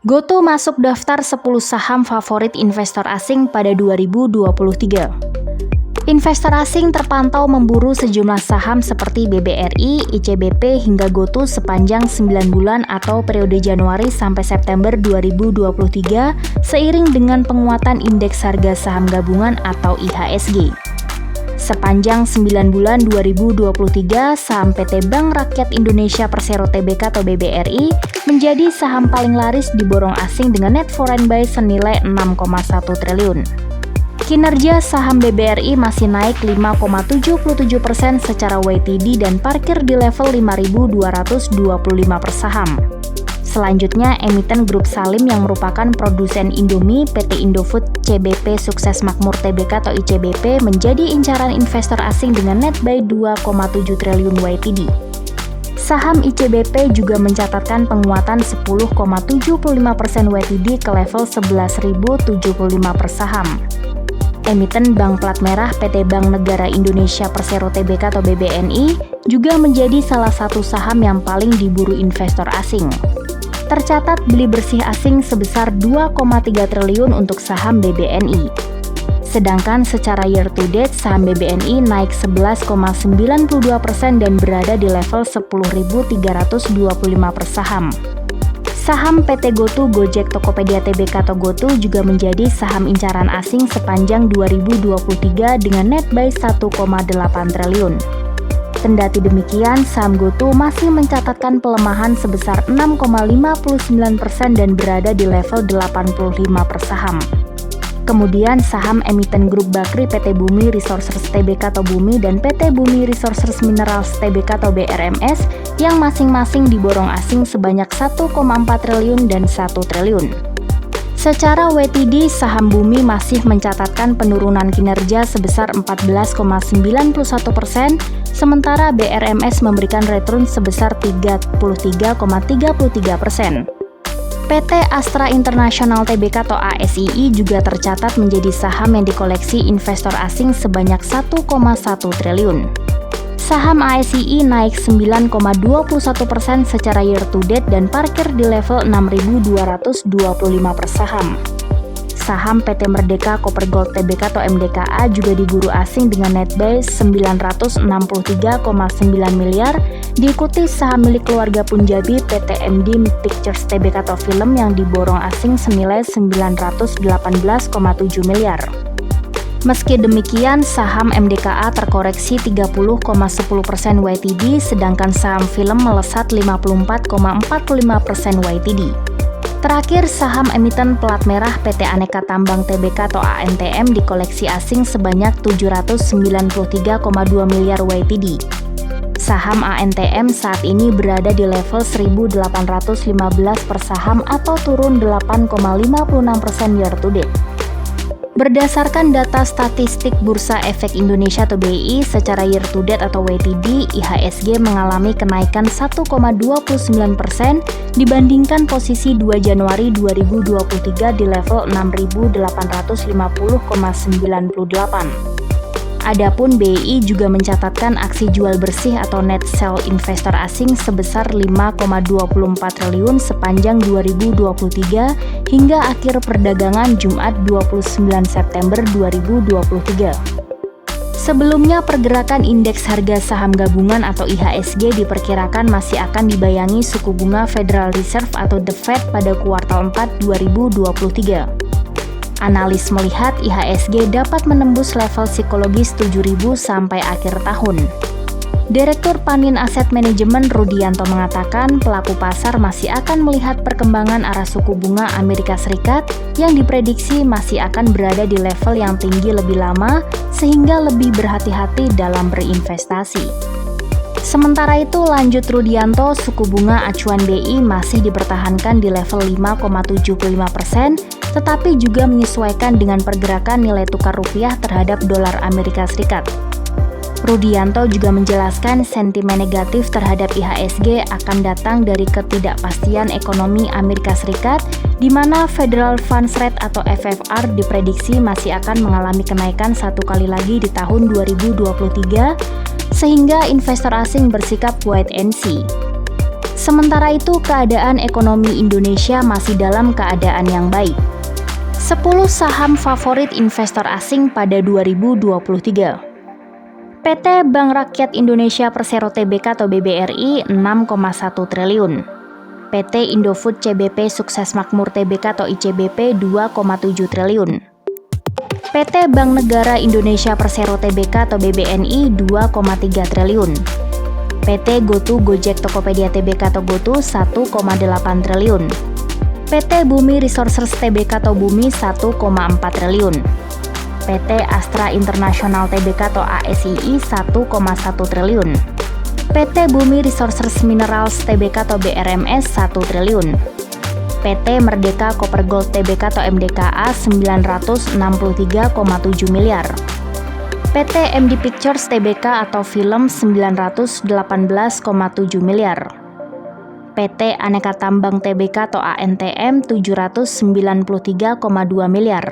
GoTo masuk daftar 10 saham favorit investor asing pada 2023. Investor asing terpantau memburu sejumlah saham seperti BBRI, ICBP hingga GoTo sepanjang 9 bulan atau periode Januari sampai September 2023 seiring dengan penguatan indeks harga saham gabungan atau IHSG. Sepanjang 9 bulan 2023, saham PT Bank Rakyat Indonesia Persero Tbk atau BBRI menjadi saham paling laris diborong asing dengan net foreign buy senilai 6,1 triliun. Kinerja saham BBRI masih naik 5,77% secara YTD dan parkir di level 5.225 per saham. Selanjutnya, emiten Grup Salim yang merupakan produsen Indomie, PT Indofood, CBP Sukses Makmur Tbk atau ICBP menjadi incaran investor asing dengan net buy 2,7 triliun YTD. Saham ICBP juga mencatatkan penguatan 10,75% YTD ke level 11.075 per saham. Emiten Bank Plat Merah PT Bank Negara Indonesia Persero Tbk atau BBNI juga menjadi salah satu saham yang paling diburu investor asing. Tercatat beli bersih asing sebesar 2,3 triliun untuk saham BBNI. Sedangkan secara year to date, saham BBNI naik 11,92% dan berada di level 10.325 per saham. Saham PT GoTo Gojek Tokopedia Tbk atau GoTo juga menjadi saham incaran asing sepanjang 2023 dengan net buy 1,8 triliun. Kendati demikian, saham GoTo masih mencatatkan pelemahan sebesar 6,59% dan berada di level 85 per saham. Kemudian saham emiten Grup Bakri PT Bumi Resources Tbk atau Bumi dan PT Bumi Resources Minerals Tbk atau BRMS yang masing-masing diborong asing sebanyak 1,4 triliun dan 1 triliun. Secara YTD, saham Bumi masih mencatatkan penurunan kinerja sebesar 14,91%, sementara BRMS memberikan return sebesar 33,33%. PT Astra International Tbk atau ASII juga tercatat menjadi saham yang dikoleksi investor asing sebanyak 1,1 triliun. Saham ASII naik 9,21% secara year to date dan parkir di level 6.225 per saham. Saham PT Merdeka Copper Gold Tbk atau MDKA juga diburu asing dengan net buy 963,9 miliar, diikuti saham milik keluarga Punjabi PT MD Pictures Tbk atau film yang diborong asing senilai 918,7 miliar. Meski demikian, saham MDKA terkoreksi 30,10% YTD, sedangkan saham film melesat 54,45% YTD. Terakhir, saham emiten Plat Merah PT Aneka Tambang Tbk atau ANTM dikoleksi asing sebanyak 793,2 miliar YTD. Saham ANTM saat ini berada di level 1.815 per saham atau turun 8,56% year to date. Berdasarkan data statistik Bursa Efek Indonesia atau BI, secara year to date atau YTD, IHSG mengalami kenaikan 1,29% dibandingkan posisi 2 Januari 2023 di level 6.850,98. Adapun BI juga mencatatkan aksi jual bersih atau net sell investor asing sebesar 5,24 triliun sepanjang 2023 hingga akhir perdagangan Jumat 29 September 2023. Sebelumnya, pergerakan indeks harga saham gabungan atau IHSG diperkirakan masih akan dibayangi suku bunga Federal Reserve atau The Fed pada kuartal 4 2023. Analis melihat IHSG dapat menembus level psikologis 7.000 sampai akhir tahun. Direktur Panin Asset Management Rudianto mengatakan pelaku pasar masih akan melihat perkembangan arah suku bunga Amerika Serikat yang diprediksi masih akan berada di level yang tinggi lebih lama sehingga lebih berhati-hati dalam berinvestasi. Sementara itu, lanjut Rudianto, suku bunga acuan BI masih dipertahankan di level 5,75%, tetapi juga menyesuaikan dengan pergerakan nilai tukar rupiah terhadap dolar Amerika Serikat. Rudianto juga menjelaskan sentimen negatif terhadap IHSG akan datang dari ketidakpastian ekonomi Amerika Serikat, di mana Federal Funds Rate atau FFR diprediksi masih akan mengalami kenaikan satu kali lagi di tahun 2023, sehingga investor asing bersikap wait and see. Sementara itu, keadaan ekonomi Indonesia masih dalam keadaan yang baik. 10 saham favorit investor asing pada 2023. PT Bank Rakyat Indonesia Persero Tbk atau BBRI 6,1 triliun. PT Indofood CBP Sukses Makmur Tbk atau ICBP 2,7 triliun. PT Bank Negara Indonesia Persero Tbk atau BBNI 2,3 triliun. PT GoTo Gojek Tokopedia Tbk atau GoTo 1,8 triliun. PT Bumi Resources Tbk atau Bumi 1,4 triliun. PT Astra International Tbk atau ASII 1,1 triliun. PT Bumi Resources Minerals Tbk atau BRMS 1 triliun. PT Merdeka Copper Gold Tbk atau MDKA 963,7 miliar. PT MD Pictures Tbk atau Film 918,7 miliar. PT Aneka Tambang Tbk atau ANTM 793,2 miliar.